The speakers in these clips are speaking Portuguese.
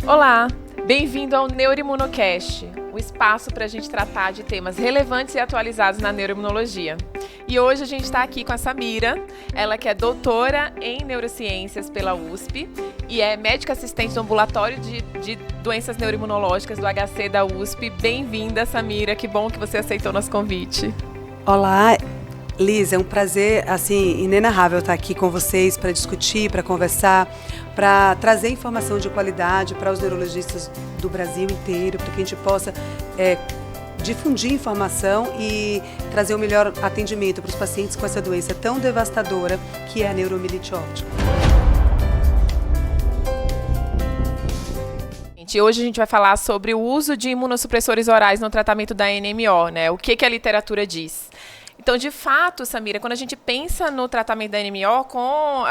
Olá, bem-vindo ao Neuroimunocast, um espaço para a gente tratar de temas relevantes e atualizados na neuroimunologia. E hoje a gente está aqui com a Samira, ela que é doutora em neurociências pela USP e é médica assistente do ambulatório de doenças neuroimunológicas do HC da USP. Bem-vinda, Samira, que bom que você aceitou nosso convite. Olá, Liz, é um prazer assim, inenarrável estar aqui com vocês para discutir, para conversar, para trazer informação de qualidade para os neurologistas do Brasil inteiro, para que a gente possa difundir informação e trazer o melhor atendimento para os pacientes com essa doença tão devastadora que é a neuromielite óptica. Hoje a gente vai falar sobre o uso de imunossupressores orais no tratamento da NMO, né? O que a literatura diz. Então, de fato, Samira, quando a gente pensa no tratamento da NMO, com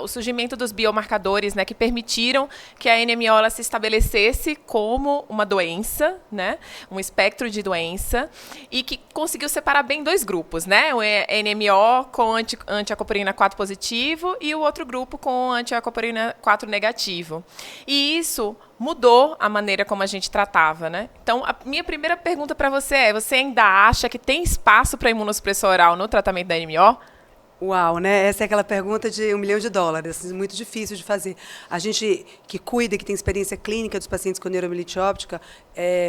o surgimento dos biomarcadores, né, que permitiram que a NMO ela se estabelecesse como uma doença, né, um espectro de doença, e que conseguiu separar bem dois grupos, né, o NMO com antiacoporina 4 positivo e o outro grupo com antiacoporina 4 negativo. E isso mudou a maneira como a gente tratava, né? Então, a minha primeira pergunta para você é: você ainda acha que tem espaço para imunossupressor oral no tratamento da NMO? Uau, né? Essa é aquela pergunta de $1 milhão, assim, muito difícil de fazer. A gente que cuida, que tem experiência clínica dos pacientes com neuromielite óptica,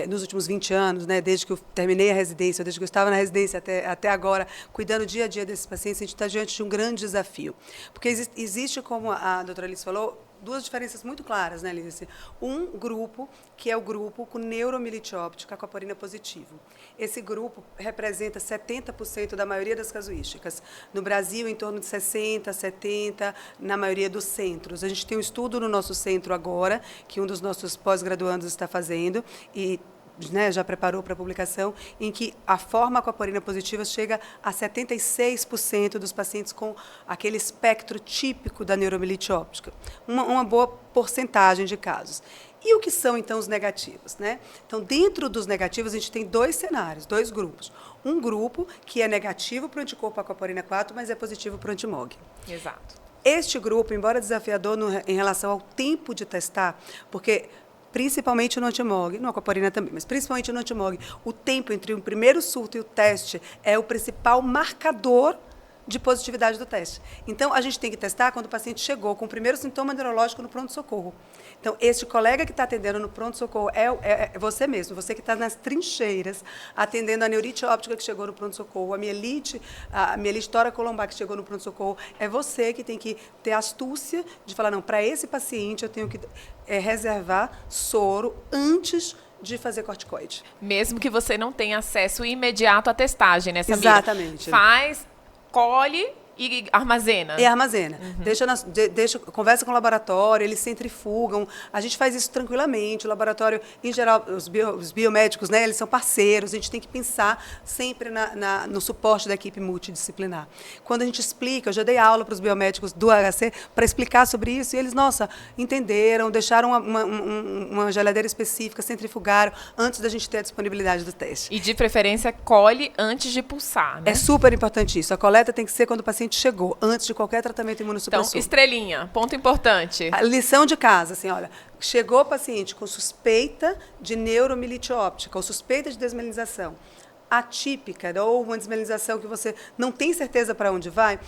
nos últimos 20 anos, né, desde que eu terminei a residência, desde que eu estava na residência até agora, cuidando dia a dia desses pacientes, a gente está diante de um grande desafio. Porque existe, como a doutora Liz falou, duas diferenças muito claras, né, Liz? Um grupo, que é o grupo com neuromielite óptica, aquaporina positivo. Esse grupo representa 70% da maioria das casuísticas. No Brasil, em torno de 60%, 70%, na maioria dos centros. A gente tem um estudo no nosso centro agora, que um dos nossos pós-graduandos está fazendo, e já preparou para a publicação, em que a forma aquaporina positiva chega a 76% dos pacientes com aquele espectro típico da neuromielite óptica. Uma boa porcentagem de casos. E o que são, então, os negativos, né? Então, dentro dos negativos, a gente tem dois cenários, dois grupos. Um grupo que é negativo para o anticorpo aquaporina 4, mas é positivo para o antimog. Exato. Este grupo, embora desafiador em relação ao tempo de testar, porque principalmente no antimog, no aquaporina também, mas principalmente no antimog, o tempo entre o primeiro surto e o teste é o principal marcador de positividade do teste. Então, a gente tem que testar quando o paciente chegou com o primeiro sintoma neurológico no pronto-socorro. Então, este colega que está atendendo no pronto-socorro é você mesmo, você que está nas trincheiras, atendendo a neurite óptica que chegou no pronto-socorro, a mielite toracolombar que chegou no pronto-socorro, é você que tem que ter a astúcia de falar, não, para esse paciente eu tenho que reservar soro antes de fazer corticoide. Mesmo que você não tenha acesso imediato à testagem, né, Samira? Exatamente. Colhe e armazena. E armazena. Uhum. Conversa com o laboratório, eles centrifugam. A gente faz isso tranquilamente. O laboratório, em geral, os biomédicos, né, eles são parceiros. A gente tem que pensar sempre no suporte da equipe multidisciplinar. Quando a gente explica, eu já dei aula para os biomédicos do HC para explicar sobre isso, e eles, nossa, entenderam, deixaram uma geladeira específica, centrifugaram, antes da gente ter a disponibilidade do teste. E, de preferência, colhe antes de pulsar, né? É super importante isso. A coleta tem que ser quando o paciente chegou, antes de qualquer tratamento imunossupressor. Então, estrelinha, ponto importante. A lição de casa, assim, olha, chegou o paciente com suspeita de neuromielite óptica ou suspeita de desmielinização atípica ou uma desmielinização que você não tem certeza para onde vai,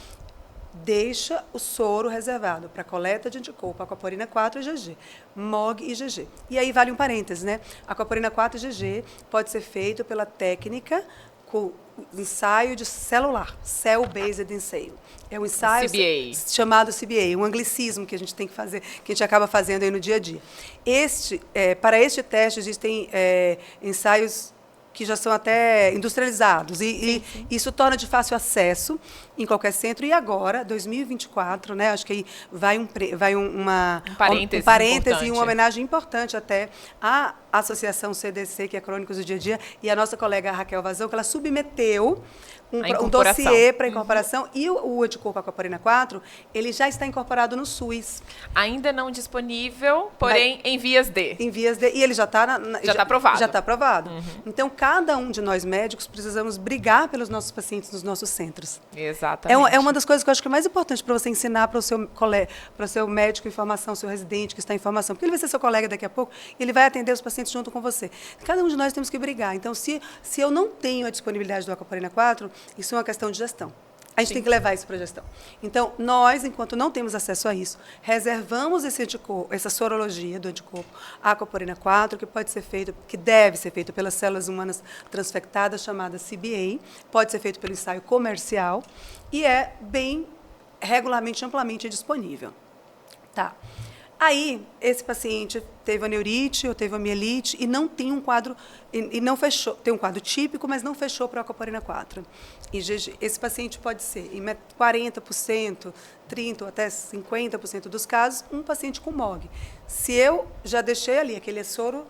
deixa o soro reservado para coleta de anticorpo, aquaporina 4 e IgG, MOG e IgG. E aí vale um parêntese, né? Aquaporina 4 e IgG pode ser feito pela técnica com ensaio de celular, Cell-Based Ensayo. É um ensaio chamado CBA, um anglicismo que a gente tem que fazer, que a gente acaba fazendo aí no dia a dia. Para este teste, existem ensaios que já são até industrializados, e isso torna de fácil acesso em qualquer centro. E agora, 2024, né, acho que aí vai um parêntese e uma homenagem importante até à Associação CDC, que é Crônicos do Dia a Dia, e a nossa colega Raquel Vazão, que ela submeteu um dossiê para incorporação. E o anticorpo Aquaporina 4, ele já está incorporado no SUS. Ainda não disponível, porém em vias de. Em vias de. E ele já está já está aprovado. Já está aprovado. Então, cada um de nós médicos precisamos brigar pelos nossos pacientes nos nossos centros. Exatamente. É uma das coisas que eu acho que é mais importante para você ensinar para o seu médico em formação, seu residente que está em formação. Porque ele vai ser seu colega daqui a pouco e ele vai atender os pacientes junto com você. Cada um de nós temos que brigar. Então, se eu não tenho a disponibilidade do Aquaporina 4, isso é uma questão de gestão. A gente tem que levar isso para a gestão. Então, nós, enquanto não temos acesso a isso, reservamos essa sorologia do anticorpo Aquaporina 4, que pode ser feito, que deve ser feito pelas células humanas transfectadas, chamada CBA, pode ser feito pelo ensaio comercial e é bem regularmente, amplamente disponível. Tá. Aí, esse paciente teve a neurite ou teve a mielite e não tem um quadro, e não fechou, tem um quadro típico, mas não fechou para a Aquaporina 4. E esse paciente pode ser, em 40%, 30% ou até 50% dos casos, um paciente com MOG. Se eu já deixei ali aquele soro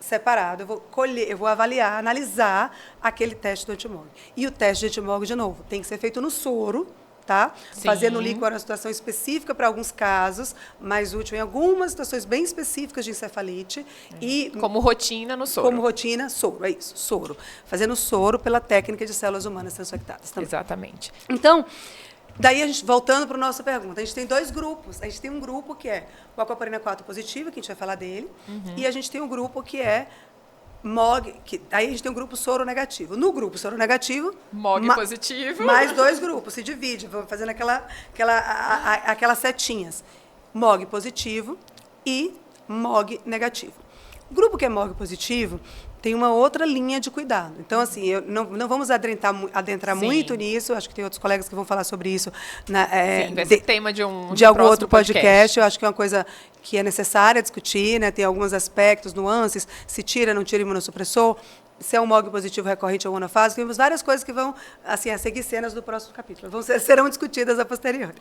separado, eu vou avaliar, analisar aquele teste do antimog. E o teste de antimog, de novo, tem que ser feito no soro, tá? Fazer no líquido uma situação específica para alguns casos, mais útil em algumas situações bem específicas de encefalite. E como rotina no soro. Como rotina, soro, é isso, soro. Fazendo soro pela técnica de células humanas transfectadas também. Exatamente. Então, daí, a gente, voltando para a nossa pergunta, a gente tem dois grupos. A gente tem um grupo que é o Aquaporina 4 positivo, que a gente vai falar dele, e a gente tem um grupo que é MOG, aí a gente tem um grupo soro negativo. No grupo soro negativo, MOG positivo. Mais dois grupos, se divide, vamos fazendo aquelas setinhas. MOG positivo e MOG negativo. O grupo que é MOG positivo tem uma outra linha de cuidado. Então, assim, não vamos adentrar muito nisso. Acho que tem outros colegas que vão falar sobre isso. Vai ser tema de algum outro podcast. Eu acho que é uma coisa que é necessária discutir, né? Tem alguns aspectos, nuances, se tira, não tira imunossupressor, se é um MOG positivo recorrente ou monofásico. Temos várias coisas que vão, assim, a seguir cenas do próximo capítulo. Serão discutidas a posteriori.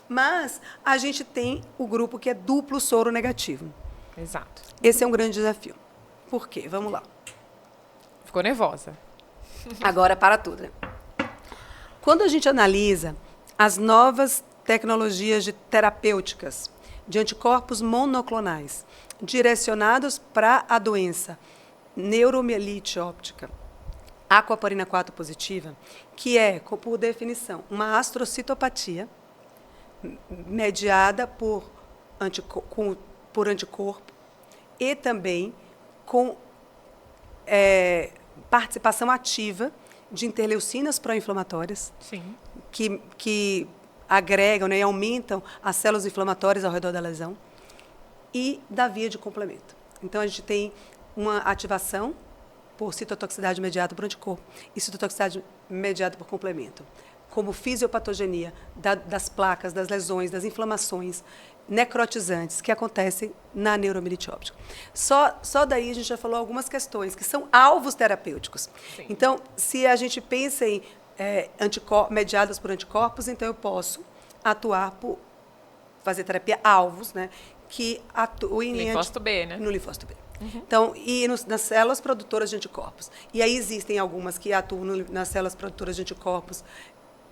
Mas a gente tem o grupo que é duplo soro negativo. Exato. Esse é um grande desafio. Por quê? Vamos lá. Ficou nervosa. Agora, para tudo. Né? Quando a gente analisa as novas tecnologias terapêuticas de anticorpos monoclonais direcionados para a doença neuromielite óptica, Aquaporina 4 positiva, que é, por definição, uma astrocitopatia mediada por anticorpo e também com participação ativa de interleucinas pró-inflamatórias, que agregam, né, e aumentam as células inflamatórias ao redor da lesão, e da via de complemento. Então, a gente tem uma ativação por citotoxicidade mediada por anticorpo e citotoxicidade mediada por complemento, como fisiopatogenia das placas, das lesões, das inflamações necrotizantes que acontecem na neuromielite óptica. Só daí a gente já falou algumas questões que são alvos terapêuticos. Sim. Então, se a gente pensa em mediadas por anticorpos, então eu posso atuar por fazer terapia alvos, né, que atuem linfócito B, né? No linfócito B. Então, e nas células produtoras de anticorpos. E aí existem algumas que atuam nas células produtoras de anticorpos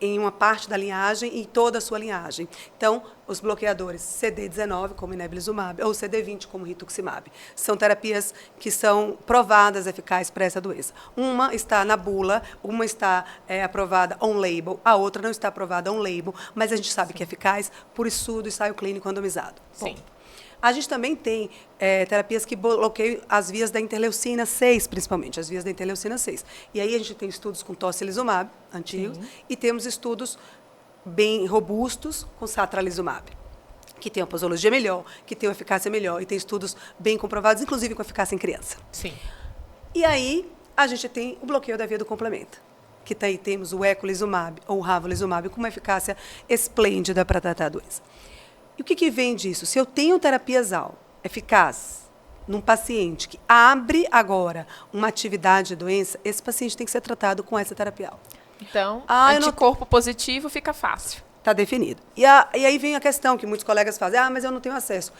em uma parte da linhagem e toda a sua linhagem. Então, os bloqueadores CD19, como inebilizumab, ou CD20, como rituximab, são terapias que são provadas eficazes para essa doença. Uma está na bula, uma está aprovada on-label, a outra não está aprovada on-label, mas a gente sabe que é eficaz por estudo e ensaio clínico randomizado. Sim. Bom, a gente também tem terapias que bloqueiam as vias da interleucina 6, principalmente, as vias da interleucina 6. E aí a gente tem estudos com tocilizumab, antigos, e temos estudos bem robustos com satralizumab, que tem uma posologia melhor, que tem uma eficácia melhor, e tem estudos bem comprovados, inclusive com eficácia em criança. Sim. E aí a gente tem o bloqueio da via do complemento, que aí temos o eculizumab ou o ravulizumab com uma eficácia esplêndida para tratar a doença. E o que vem disso? Se eu tenho terapias eficazes num paciente que abre agora uma atividade de doença, esse paciente tem que ser tratado com essa terapia. Então, anticorpo positivo fica fácil. Está definido. E aí vem a questão que muitos colegas fazem, mas eu não tenho acesso.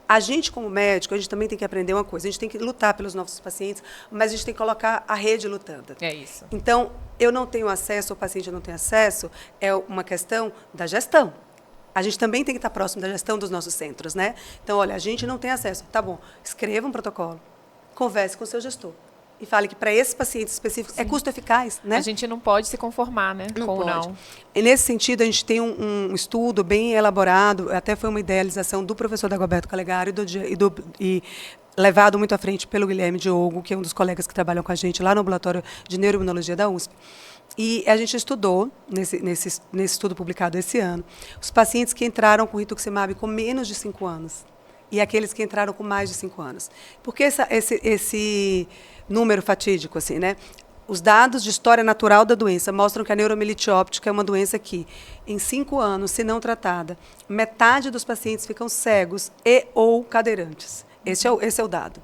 A gente, como médico, a gente também tem que aprender uma coisa. A gente tem que lutar pelos nossos pacientes, mas a gente tem que colocar a rede lutando. É isso. Então, eu não tenho acesso, o paciente não tem acesso, é uma questão da gestão. A gente também tem que estar próximo da gestão dos nossos centros, né? Então, olha, a gente não tem acesso. Tá bom, escreva um protocolo, converse com o seu gestor e fale que para esses pacientes específicos é custo eficaz, né? A gente não pode se conformar, né? Não com o pode. não. E nesse sentido, a gente tem um estudo bem elaborado, até foi uma idealização do professor Dagoberto Calegari e levado muito à frente pelo Guilherme Diogo, que é um dos colegas que trabalham com a gente lá no ambulatório de neuroimunologia da USP. E a gente estudou, nesse estudo publicado esse ano, os pacientes que entraram com rituximab com menos de 5 anos e aqueles que entraram com mais de 5 anos. Por que esse número fatídico, assim, né? Os dados de história natural da doença mostram que a neuromielite óptica é uma doença que, em 5 anos, se não tratada, metade dos pacientes ficam cegos e ou cadeirantes. Esse é o dado.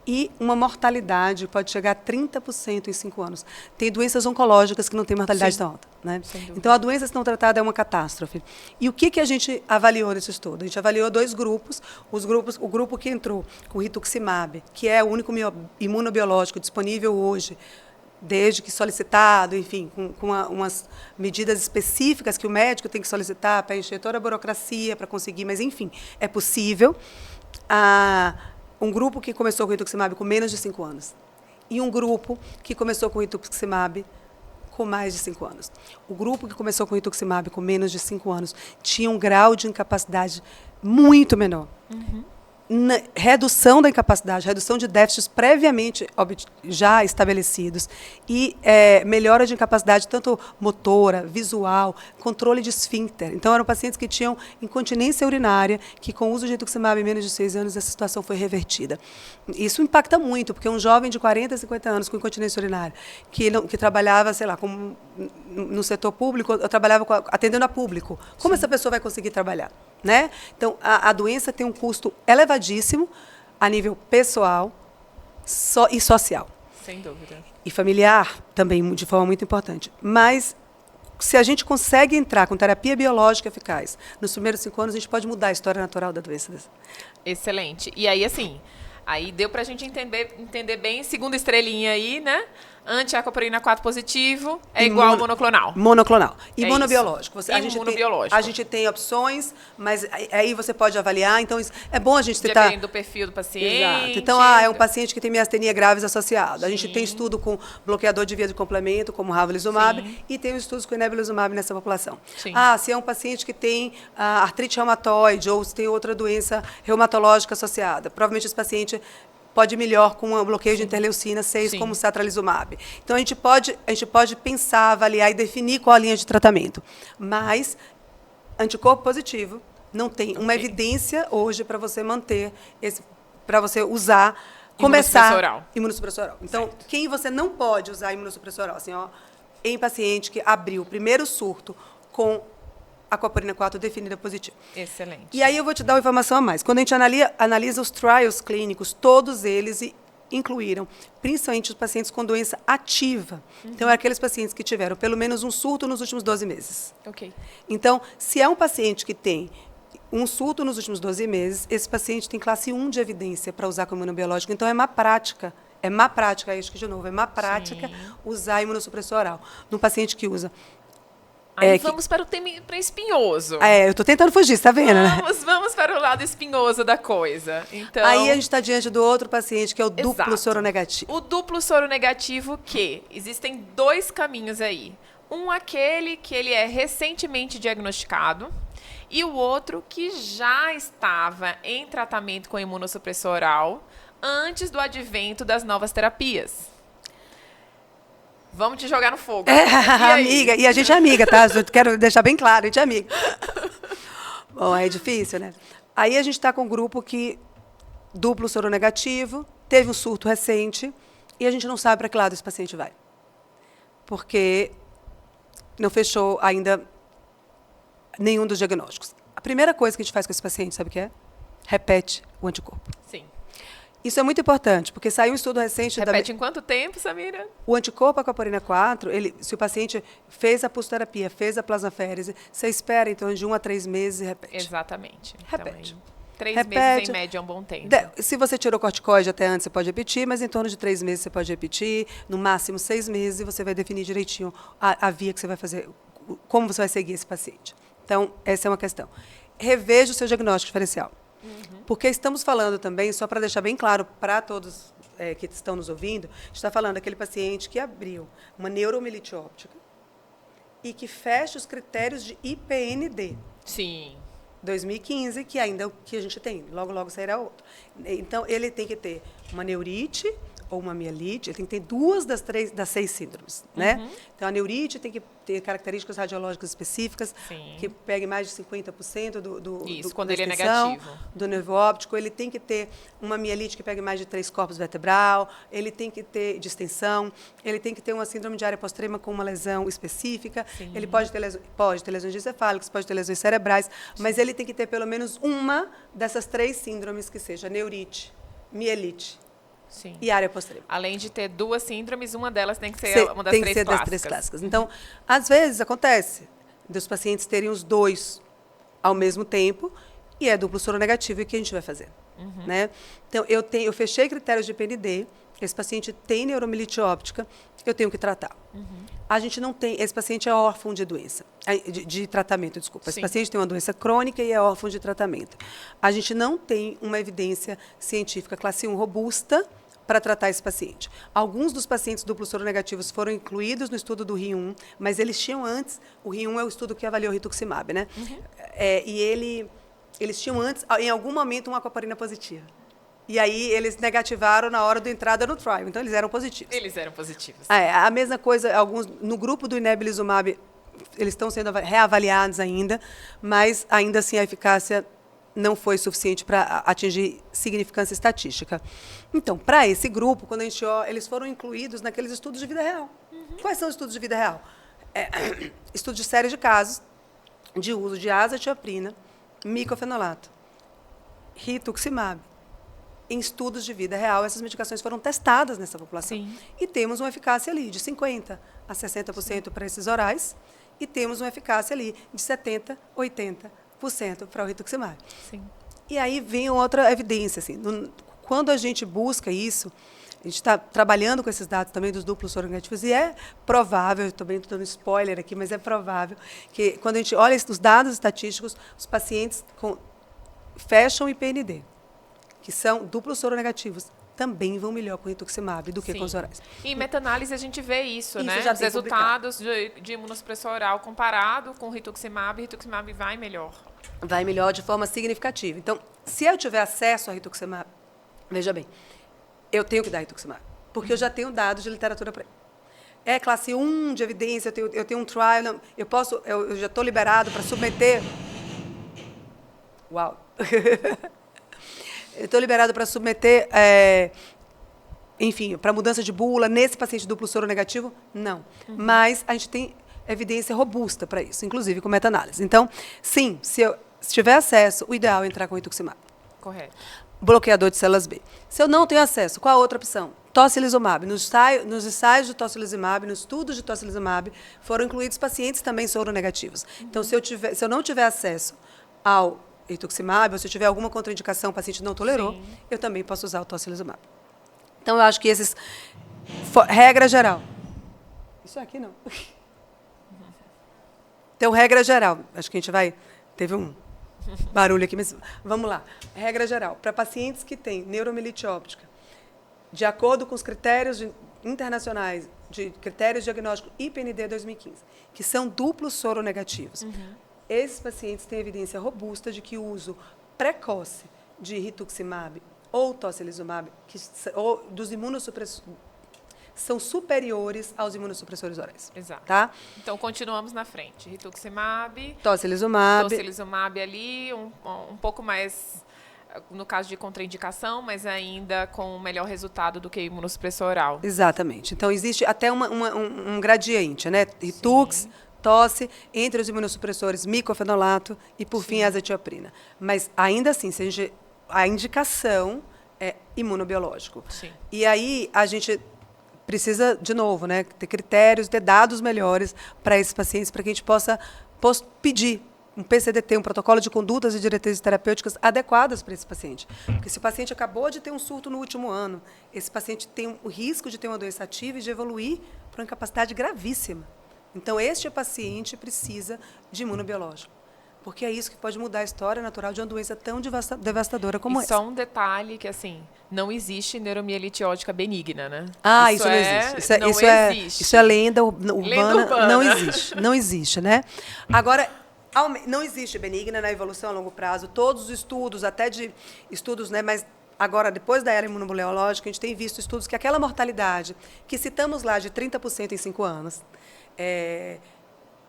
E uma mortalidade pode chegar a 30% em 5 anos. Tem doenças oncológicas que não têm mortalidade tão alta, né? Então, a doença se não tratada é uma catástrofe. E o que a gente avaliou nesse estudo? A gente avaliou 2 grupos. O grupo que entrou com rituximab, que é o único imunobiológico disponível hoje, desde que solicitado, enfim, com umas medidas específicas que o médico tem que solicitar para encher toda a burocracia, para conseguir, mas, enfim, é possível. Um grupo que começou com rituximab com menos de 5 anos e um grupo que começou com rituximab com mais de 5 anos. O grupo que começou com rituximab com menos de 5 anos tinha um grau de incapacidade muito menor. Redução da incapacidade, redução de déficits previamente já estabelecidos e melhora de incapacidade tanto motora, visual, controle de esfíncter. Então, eram pacientes que tinham incontinência urinária, que com o uso de rituximab em menos de 6 anos, essa situação foi revertida. Isso impacta muito, porque um jovem de 40, 50 anos com incontinência urinária, que trabalhava, sei lá, no setor público, eu trabalhava atendendo a público. Como essa pessoa vai conseguir trabalhar? Né? Então, a doença tem um custo elevadíssimo a nível pessoal e social. Sem dúvida. E familiar também, de forma muito importante. Mas, se a gente consegue entrar com terapia biológica eficaz nos primeiros 5 anos, a gente pode mudar a história natural da doença. Excelente. E aí, assim, aí deu pra gente entender bem, segunda estrelinha aí, né? Anti-aquaporina 4 positivo é igual ao monoclonal. Monoclonal. E É monobiológico. Imunobiológico. A gente tem opções, mas aí você pode avaliar. Então, é bom a gente tentar... Dependendo do perfil do paciente. Exato. Então, é um paciente que tem miastenia graves associada. A gente tem estudo com bloqueador de via de complemento, como ravulizumab, e tem estudos com inebilizumab nessa população. Sim. Se é um paciente que tem artrite reumatoide ou se tem outra doença reumatológica associada, provavelmente esse paciente pode ir melhor com um bloqueio de interleucina 6, como o satralizumab. Então, a gente pode pensar, avaliar e definir qual a linha de tratamento. Mas, anticorpo positivo não tem uma evidência hoje para você manter, para você usar, começar imunossupressor oral. Então, quem você não pode usar imunossupressor oral? Assim, em paciente que abriu o primeiro surto com aquaporina 4 definida positiva. Excelente. E aí eu vou te dar uma informação a mais. Quando a gente analisa os trials clínicos, todos eles incluíram, principalmente os pacientes com doença ativa. Então, é aqueles pacientes que tiveram pelo menos um surto nos últimos 12 meses. Ok. Então, se é um paciente que tem um surto nos últimos 12 meses, esse paciente tem classe 1 de evidência para usar com imunobiológico. Então, é má prática, acho que de novo, é má prática usar imunossupressor oral. Num paciente que usa... Aí vamos para o tema espinhoso. Eu estou tentando fugir, você está vendo, né? Vamos para o lado espinhoso da coisa. Então, aí a gente está diante do outro paciente, que é o duplo soronegativo. O duplo soronegativo, existem 2 caminhos aí. Aquele que ele é recentemente diagnosticado, e o outro que já estava em tratamento com imunossupressor oral antes do advento das novas terapias. Vamos te jogar no fogo. Amiga, e a gente é amiga, tá? Eu quero deixar bem claro, a gente é amiga. Bom, é difícil, né? Aí a gente está com um grupo que duplo soronegativo, teve um surto recente, e a gente não sabe para que lado esse paciente vai. Porque não fechou ainda nenhum dos diagnósticos. A primeira coisa que a gente faz com esse paciente, sabe o que é? Repete o anticorpo. Sim. Isso é muito importante, porque saiu um estudo recente... Repete em quanto tempo, Samira? O anticorpo aquaporina 4, se o paciente fez a pulsoterapia, fez a plasmaférese, você espera em torno de 1 a 3 meses e repete. Exatamente. Repete. Então, 3 meses, em média, é um bom tempo. Se você tirou corticoide até antes, você pode repetir, mas em torno de 3 meses você pode repetir, no máximo 6 meses, e você vai definir direitinho a via que você vai fazer, como você vai seguir esse paciente. Então, essa é uma questão. Reveja o seu diagnóstico diferencial. Porque estamos falando também, só para deixar bem claro para todos que estão nos ouvindo, a gente está falando daquele paciente que abriu uma neuromielite óptica e que fecha os critérios de IPND. Sim. 2015, que ainda é o que a gente tem, logo, logo sairá outro. Então, ele tem que ter uma neurite ou uma mielite, ele tem que ter 2 das 6 síndromes, né? Então, a neurite tem que ter características radiológicas específicas, que pegue mais de 50% Isso, quando ele é negativo. Do nervo óptico. Ele tem que ter uma mielite que pegue mais de 3 corpos vertebral, ele tem que ter distensão, ele tem que ter uma síndrome de área postrema com uma lesão específica, ele pode ter lesões encefálicas, pode ter lesões cerebrais, mas ele tem que ter pelo menos uma dessas 3 síndromes que seja neurite, mielite, e área postrema. Além de ter 2 síndromes, uma delas tem que ser uma das 3 clássicas. Tem que ser das 3 clássicas. Então, às vezes acontece dos pacientes terem os 2 ao mesmo tempo e é duplo soronegativo, e o que a gente vai fazer? Né? Então, eu fechei critérios de PND, esse paciente tem neuromielite óptica, eu tenho que tratar. A gente não tem, esse paciente é órfão de doença, de tratamento, desculpa. Esse paciente tem uma doença crônica e é órfão de tratamento. A gente não tem uma evidência científica classe 1 robusta para tratar esse paciente. Alguns dos pacientes duplos soronegativos foram incluídos no estudo do RI1, mas eles tinham antes, o RI1 é o estudo que avaliou o rituximab, né? E eles tinham antes, em algum momento, uma aquaporina positiva. E aí eles negativaram na hora da entrada no trial, então eles eram positivos. Eles eram positivos. A mesma coisa, alguns no grupo do inebilizumab, eles estão sendo reavaliados ainda, mas ainda assim a eficácia não foi suficiente para atingir significância estatística. Então, para esse grupo, quando a gente olha, eles foram incluídos naqueles estudos de vida real. Quais são os estudos de vida real? Estudos de série de casos de uso de azatioprina, micofenolato, rituximab. Em estudos de vida real, essas medicações foram testadas nessa população. E temos uma eficácia ali de 50% a 60% para esses orais, e temos uma eficácia ali de 70%, 80% para o rituximab. E aí vem outra evidência. Assim, quando a gente busca isso, a gente está trabalhando com esses dados também dos duplos soronegativos, e é provável, também estou dando spoiler aqui, mas é provável que, quando a gente olha os dados estatísticos, os pacientes fecham IPND, que são duplos soronegativos, também vão melhor com o rituximab do que com os orais. E em meta-análise a gente vê isso, né? Os resultados de imunossupressor oral comparado com o rituximab vai melhor. Vai melhor de forma significativa. Então, se eu tiver acesso ao rituximab, veja bem, eu tenho que dar rituximab, porque eu já tenho dados de literatura para ele. É classe 1 de evidência, eu tenho um trial, não, eu já estou liberado para submeter. Uau! Eu estou liberado para submeter, enfim, para mudança de bula nesse paciente duplo soronegativo? Não. Mas a gente tem evidência robusta para isso, inclusive com meta-análise. Então, sim, se tiver acesso, o ideal é entrar com rituximab. Correto. Bloqueador de células B. Se eu não tenho acesso, qual a outra opção? Tocilizumab. Nos ensaios de tocilizumab, nos estudos de tocilizumab, foram incluídos pacientes também soronegativos. Então, se eu não tiver acesso ao rituximab, ou se tiver alguma contraindicação, o paciente não tolerou, eu também posso usar o tocilizumab. Então, eu acho que esses... regra geral. Isso aqui não. Então, regra geral. Acho que a gente vai... Teve um barulho aqui, mas vamos lá. Regra geral. Para pacientes que têm neuromielite óptica, de acordo com os critérios internacionais, de critérios diagnósticos IPND 2015, que são duplos soronegativos, esses pacientes têm evidência robusta de que o uso precoce de rituximab ou tocilizumab, ou dos imunossupressores, são superiores aos imunossupressores orais. Exato. Tá? Então, continuamos na frente. Rituximab, tocilizumab ali, um pouco mais, no caso de contraindicação, mas ainda com um melhor resultado do que imunossupressor oral. Exatamente. Então, existe até um gradiente, né? Ritux, tosse, entre os imunossupressores, micofenolato e, por fim, a azatioprina. Mas, ainda assim, a indicação é imunobiológico. E aí, a gente precisa, de novo, né, ter critérios, ter dados melhores para esses pacientes, para que a gente possa pedir um PCDT, um protocolo de condutas e diretrizes terapêuticas adequadas para esse paciente. Porque se o paciente acabou de ter um surto no último ano, esse paciente tem o risco de ter uma doença ativa e de evoluir para uma incapacidade gravíssima. Então, este paciente precisa de imunobiológico. Porque é isso que pode mudar a história natural de uma doença tão devastadora como essa. Só um detalhe que, assim, não existe neuromielite ótica benigna, né? Isso não existe. Isso é lenda urbana. Não existe. Não existe, né? Agora, não existe benigna na evolução a longo prazo. Todos os estudos, até de estudos, né, mas agora, depois da era imunobiológica, a gente tem visto estudos que aquela mortalidade que citamos lá de 30% em 5 anos,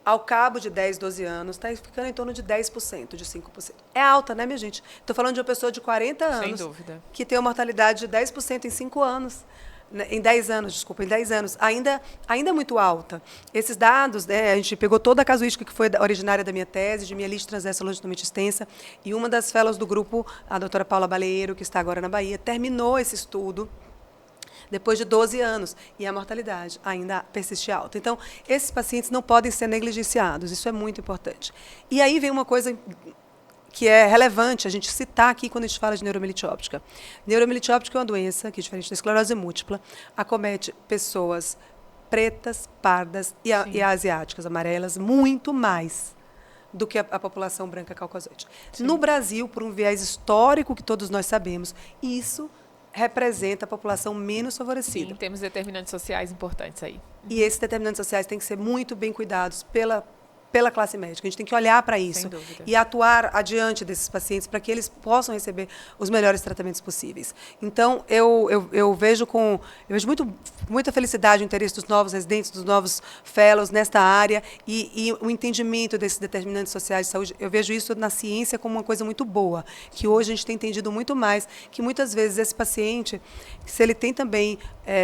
ao cabo de 10, 12 anos, está ficando em torno de 10%, de 5%. É alta, né, minha gente? Estou falando de uma pessoa de 40 anos Sem dúvida. Que tem uma mortalidade de 10% em 5 anos. Em 10 anos, desculpa, em 10 anos. Ainda é muito alta. Esses dados, né, a gente pegou toda a casuística que foi originária da minha tese, de mielite transversa longitudinalmente extensa, e uma das fellows do grupo, a doutora Paula Baleiro, que está agora na Bahia, terminou esse estudo depois de 12 anos, e a mortalidade ainda persiste alta. Então, esses pacientes não podem ser negligenciados, isso é muito importante. E aí vem uma coisa que é relevante a gente citar aqui quando a gente fala de neuromielite óptica. Neuromielite óptica é uma doença que, diferente da esclerose múltipla, acomete pessoas pretas, pardas e asiáticas, amarelas, muito mais do que a população branca caucasante. No Brasil, por um viés histórico que todos nós sabemos, isso representa a população menos favorecida. Sim, temos determinantes sociais importantes aí. E esses determinantes sociais têm que ser muito bem cuidados pela classe médica. A gente tem que olhar para isso e atuar adiante desses pacientes para que eles possam receber os melhores tratamentos possíveis. Então, eu vejo muita felicidade o interesse dos novos residentes, dos novos fellows nesta área e o entendimento desses determinantes sociais de saúde. Eu vejo isso na ciência como uma coisa muito boa, que hoje a gente tem entendido muito mais, que muitas vezes esse paciente, se ele tem também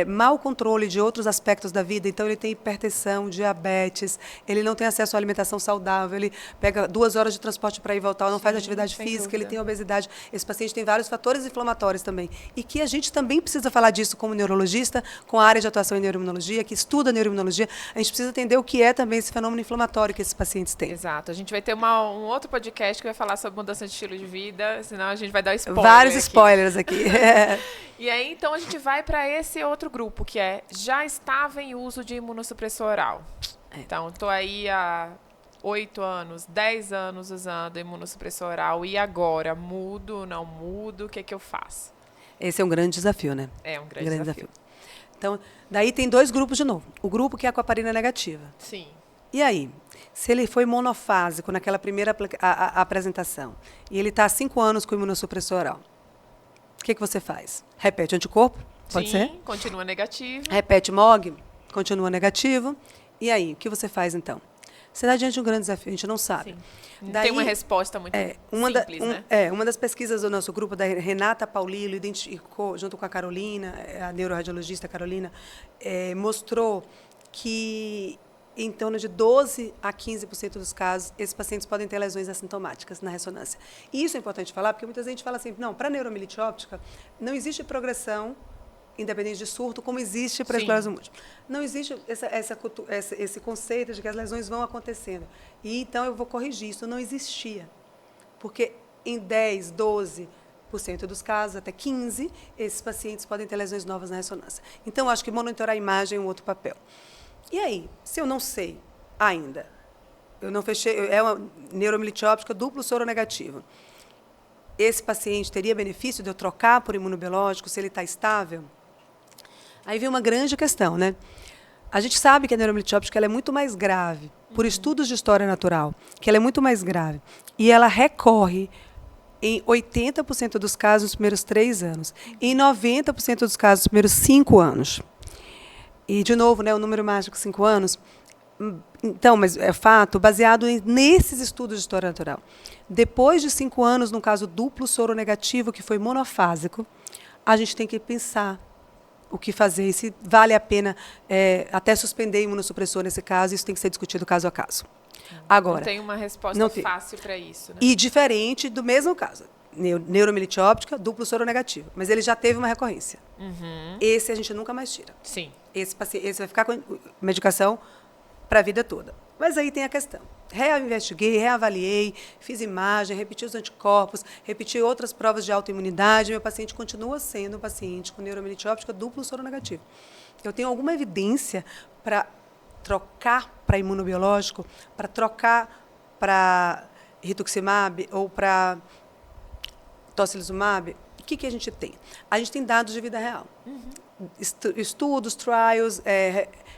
mau controle de outros aspectos da vida, então ele tem hipertensão, diabetes, ele não tem acesso à alimentação saudável, ele pega 2 horas de transporte para ir e voltar, não faz atividade física, ele tem obesidade. Esse paciente tem vários fatores inflamatórios também. E que a gente também precisa falar disso como neurologista, com a área de atuação em neuroimunologia, que estuda neuroimunologia, a gente precisa entender o que é também esse fenômeno inflamatório que esses pacientes têm. Exato. A gente vai ter um outro podcast que vai falar sobre mudança de estilo de vida, senão a gente vai dar spoiler. Vários spoilers aqui. E aí, então, a gente vai para esse outro grupo, que já estava em uso de imunossupressor oral. Então, estou aí há 8 anos, 10 anos usando imunossupressor oral, e agora? Mudo, não mudo? O que eu faço? Esse é um grande desafio, né? É um grande desafio. Então, daí tem 2 grupos de novo. O grupo que é a aquaparina negativa. Sim. E aí? Se ele foi monofásico naquela primeira apresentação, e ele está há 5 anos com imunossupressor oral, o que você faz? Repete anticorpo? Pode ser? Sim, continua negativo. Repete MOG? Continua negativo. E aí, o que você faz, então? Você está diante de um grande desafio, a gente não sabe. Sim. Daí, tem uma resposta muito simples, né? Uma das pesquisas do nosso grupo, da Renata Paulillo, identificou, junto com a Carolina, a neuroradiologista Carolina, mostrou que em torno de 12% a 15% dos casos, esses pacientes podem ter lesões assintomáticas na ressonância. E isso é importante falar, porque muita gente fala assim, não, para a neuromielite óptica, não existe progressão independente de surto, como existe para a esclerose múltipla. Não existe esse conceito de que as lesões vão acontecendo. E, então, eu vou corrigir, isso não existia. Porque em 10, 12% dos casos, até 15%, esses pacientes podem ter lesões novas na ressonância. Então, acho que monitorar a imagem é um outro papel. E aí, se eu não sei ainda, eu não fechei, é uma neuromielite óptica duplo soronegativo, esse paciente teria benefício de eu trocar por imunobiológico se ele está estável? Aí vem uma grande questão, né? A gente sabe que a neuromielite óptica ela é muito mais grave, por estudos de história natural, que ela é muito mais grave. E ela recorre em 80% dos casos nos primeiros 3 anos, em 90% dos casos nos primeiros 5 anos. E, de novo, né, o número mágico, 5 anos. Então, mas é fato, baseado nesses estudos de história natural. Depois de 5 anos, num caso duplo soronegativo, que foi monofásico, a gente tem que pensar o que fazer, e se vale a pena até suspender imunossupressor nesse caso, isso tem que ser discutido caso a caso. Agora, não tem uma resposta fácil para isso, né? E diferente do mesmo caso, neuromielite óptica, duplo soronegativo, mas ele já teve uma recorrência. Esse a gente nunca mais tira. Sim. Esse vai ficar com medicação para a vida toda. Mas aí tem a questão. Reinvestiguei, reavaliei, fiz imagem, repeti os anticorpos, repeti outras provas de autoimunidade. Meu paciente continua sendo um paciente com neuromielite óptica duplo soronegativo. Eu tenho alguma evidência para trocar para imunobiológico, para trocar para rituximab ou para tocilizumab? O que a gente tem? A gente tem dados de vida real. Estudos, trials,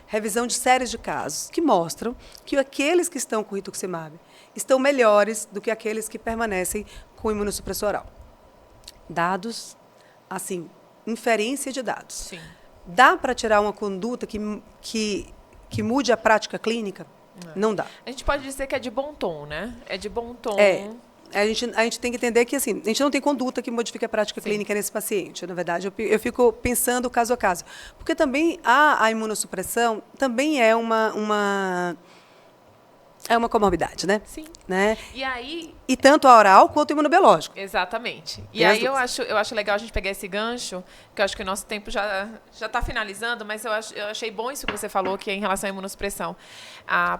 revisão de séries de casos que mostram que aqueles que estão com rituximab estão melhores do que aqueles que permanecem com imunossupressor oral. Dados, assim, inferência de dados. Sim. Dá para tirar uma conduta que mude a prática clínica? Não dá. A gente pode dizer que é de bom tom, né? É de bom tom. A gente tem que entender que assim, a gente não tem conduta que modifique a prática clínica nesse paciente. Na verdade, eu fico pensando caso a caso. Porque também a imunossupressão também é uma comorbidade, né? Sim. Né? E aí... E tanto a oral quanto o imunobiológico. Exatamente. E aí eu acho legal a gente pegar esse gancho, que eu acho que o nosso tempo já está finalizando, mas eu achei bom isso que você falou, que é em relação à imunossupressão.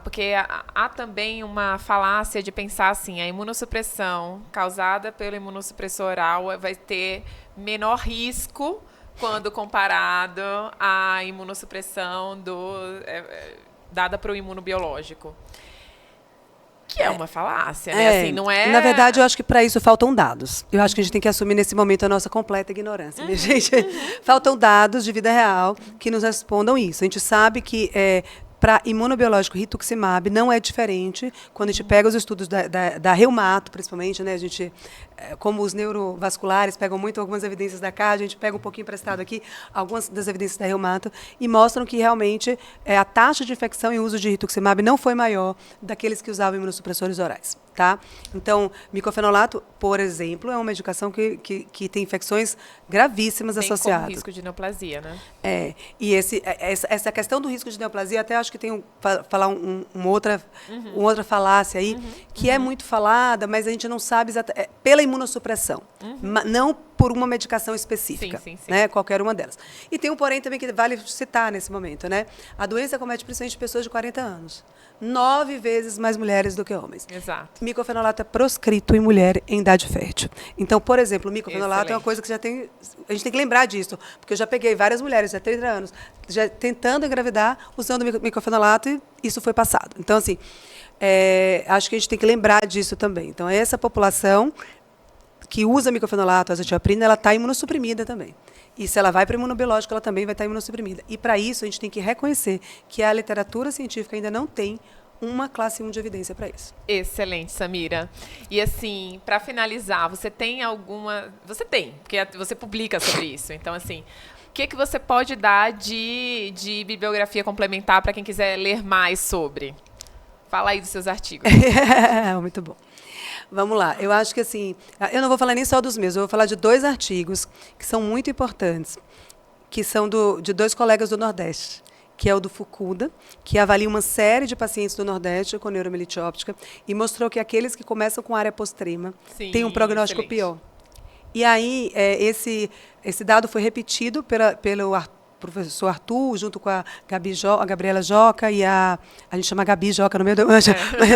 Porque há também uma falácia de pensar assim, a imunossupressão causada pelo imunossupressor oral vai ter menor risco quando comparado à imunossupressão dada para o imunobiológico. Que é uma falácia, né? Assim, não é... Na verdade, eu acho que para isso faltam dados. Eu acho que a gente tem que assumir nesse momento a nossa completa ignorância, minha gente. Faltam dados de vida real que nos respondam isso. A gente sabe que para imunobiológico rituximab não é diferente quando a gente pega os estudos da reumato, principalmente, né? A gente, como os neurovasculares pegam muito algumas evidências da CAR, a gente pega um pouquinho emprestado aqui algumas das evidências da reumato e mostram que realmente a taxa de infecção e uso de rituximab não foi maior daqueles que usavam imunossupressores orais. Tá? Então, micofenolato, por exemplo, é uma medicação que tem infecções gravíssimas associadas. Tem risco de neoplasia, né? E essa questão do risco de neoplasia, até acho que tem falar uma outra falácia aí, que é muito falada, mas a gente não sabe exatamente, pela imunossupressão, não por uma medicação específica, sim. Né? Qualquer uma delas. E tem um porém também que vale citar nesse momento, né? A doença acomete principalmente pessoas de 40 anos. 9 vezes mais mulheres do que homens. Exato. Micofenolato é proscrito em mulher em idade fértil. Então, por exemplo, o micofenolato é uma coisa que a gente tem que lembrar disso, porque eu já peguei várias mulheres de 30 anos já tentando engravidar usando micofenolato e isso foi passado. Então, assim, acho que a gente tem que lembrar disso também. Então, essa população que usa micofenolato, azatioprina, ela está imunossuprimida também. E se ela vai para o imunobiológico, ela também vai estar imunossuprimida. E, para isso, a gente tem que reconhecer que a literatura científica ainda não tem uma classe 1 de evidência para isso. Excelente, Samira. E, assim, para finalizar, você tem alguma... Você tem, porque você publica sobre isso. Então, assim, o que você pode dar de bibliografia complementar para quem quiser ler mais sobre? Fala aí dos seus artigos. Muito bom. Vamos lá. Eu acho que, assim, eu não vou falar nem só dos meus, eu vou falar de 2 artigos que são muito importantes, que são de 2 colegas do Nordeste, que é o do Fukuda, que avalia uma série de pacientes do Nordeste com neuromielite óptica e mostrou que aqueles que começam com área postrema têm um prognóstico pior. E aí, esse dado foi repetido pelo professor Arthur, junto com a Gabriela Joca e a gente chama Gabi Joca no meio do... Mas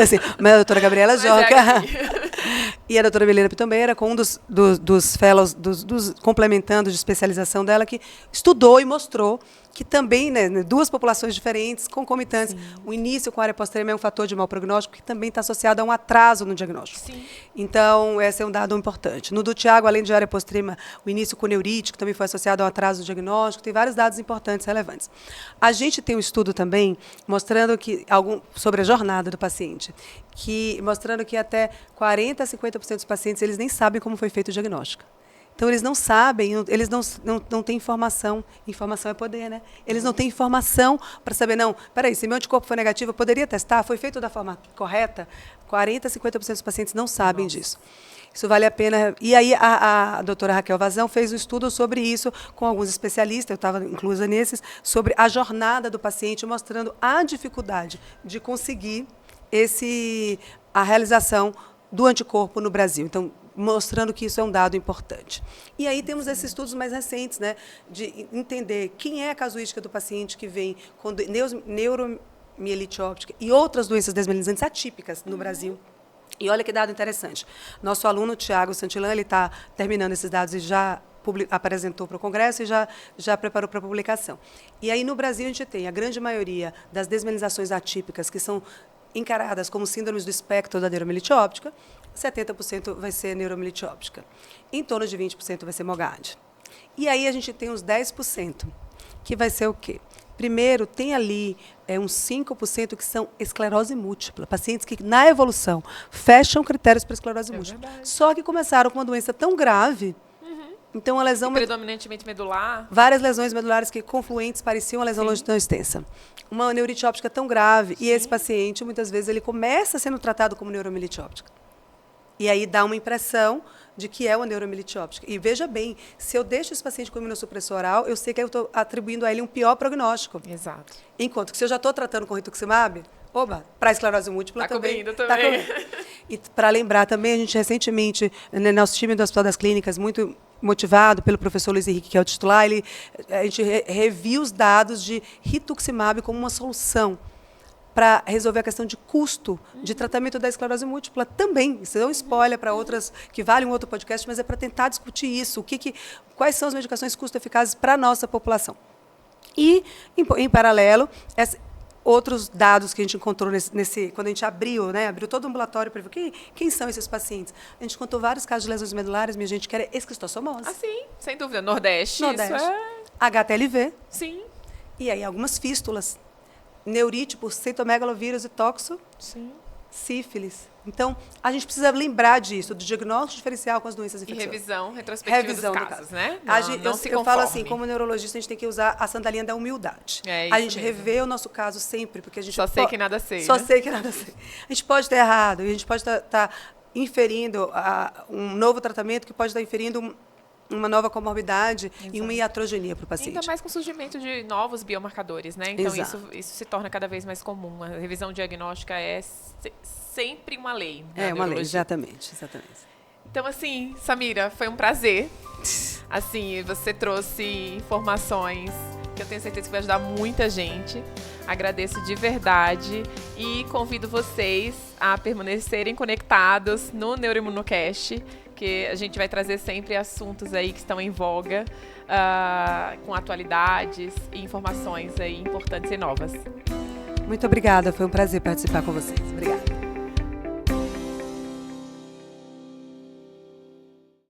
assim, a doutora Gabriela Joca e a doutora Milena Pitombeira, com um dos fellows, dos complementando de especialização dela, que estudou e mostrou que também, né, 2 populações diferentes, concomitantes. Sim. O início com a área postrema é um fator de mau prognóstico que também está associado a um atraso no diagnóstico. Sim. Então, esse é um dado importante. No do Tiago, além de área postrema, o início com neurítico também foi associado a um atraso no diagnóstico. Tem vários dados importantes, relevantes. A gente tem um estudo também mostrando que sobre a jornada do paciente, mostrando que até 40% a 50% dos pacientes eles nem sabem como foi feito o diagnóstico. Então, eles não sabem, eles não têm informação. Informação é poder, né? Eles não têm informação para saber, não, peraí, se meu anticorpo foi negativo, eu poderia testar? Foi feito da forma correta? 40% a 50% dos pacientes não sabem disso. Isso vale a pena. E aí, a doutora Raquel Vazão fez um estudo sobre isso com alguns especialistas, eu estava inclusa nesses, sobre a jornada do paciente, mostrando a dificuldade de conseguir a realização do anticorpo no Brasil. Então, mostrando que isso é um dado importante. E aí temos esses estudos mais recentes, né, de entender quem é a casuística do paciente que vem com mielite óptica e outras doenças desmielinizantes atípicas no Brasil. E olha que dado interessante. Nosso aluno, Tiago Santillan, ele está terminando esses dados e já apresentou para o Congresso e já preparou para publicação. E aí, no Brasil, a gente tem a grande maioria das desmielinizações atípicas, que são encaradas como síndromes do espectro da neuromielite óptica, 70% vai ser neuromielite óptica. Em torno de 20% vai ser MOGAD. E aí a gente tem uns 10%, que vai ser o quê? Primeiro, tem ali uns 5% que são esclerose múltipla, pacientes que, na evolução, fecham critérios para esclerose múltipla. Verdade. Só que começaram com uma doença tão grave, então a lesão... Predominantemente medular. Várias lesões medulares que confluentes pareciam uma lesão longitudinal extensa. Uma neurite óptica tão grave, e esse paciente, muitas vezes, ele começa sendo tratado como neuromielite óptica. E aí dá uma impressão de que é uma neuromielite óptica. E veja bem, se eu deixo esse paciente com imunossupressor oral, eu sei que eu estou atribuindo a ele um pior prognóstico. Exato. Enquanto que se eu já estou tratando com rituximab, para esclerose múltipla também. Tá cobrindo. E para lembrar também, a gente recentemente, nosso time do Hospital das Clínicas, muito motivado pelo professor Luiz Henrique, que é o titular, a gente reviu os dados de rituximab como uma solução para resolver a questão de custo de tratamento da esclerose múltipla também. Isso é um spoiler para outras, que vale um outro podcast, mas é para tentar discutir isso, quais são as medicações custo-eficazes para a nossa população. E, em paralelo, outros dados que a gente encontrou quando a gente abriu todo o ambulatório para ver quem são esses pacientes. A gente contou vários casos de lesões medulares, minha gente, que era esquistossomose. Ah, sim, sem dúvida. Nordeste. Isso é... HTLV. Sim. E aí algumas fístulas. Neurite por citomegalovírus e toxo. Sim. Sífilis. Então, a gente precisa lembrar disso, do diagnóstico diferencial com as doenças infecciosas. E revisão retrospectiva dos casos, né? Eu falo assim, como neurologista, a gente tem que usar a sandalinha da humildade. É a gente mesmo. revê o nosso caso sempre, porque a gente... Só sei que nada sei. Só sei que nada sei. A gente pode estar errado, e a gente pode estar inferindo um novo tratamento que pode estar inferindo uma nova comorbidade. Exato. E uma iatrogenia para o paciente. Ainda mais com o surgimento de novos biomarcadores, né? Então, isso se torna cada vez mais comum. A revisão diagnóstica é sempre uma lei. É uma lei, exatamente. Então, assim, Samira, foi um prazer. Assim, você trouxe informações que eu tenho certeza que vai ajudar muita gente. Agradeço de verdade e convido vocês a permanecerem conectados no Neuroimunocast, que a gente vai trazer sempre assuntos aí que estão em voga, com atualidades e informações aí importantes e novas. Muito obrigada, foi um prazer participar com vocês. Obrigada.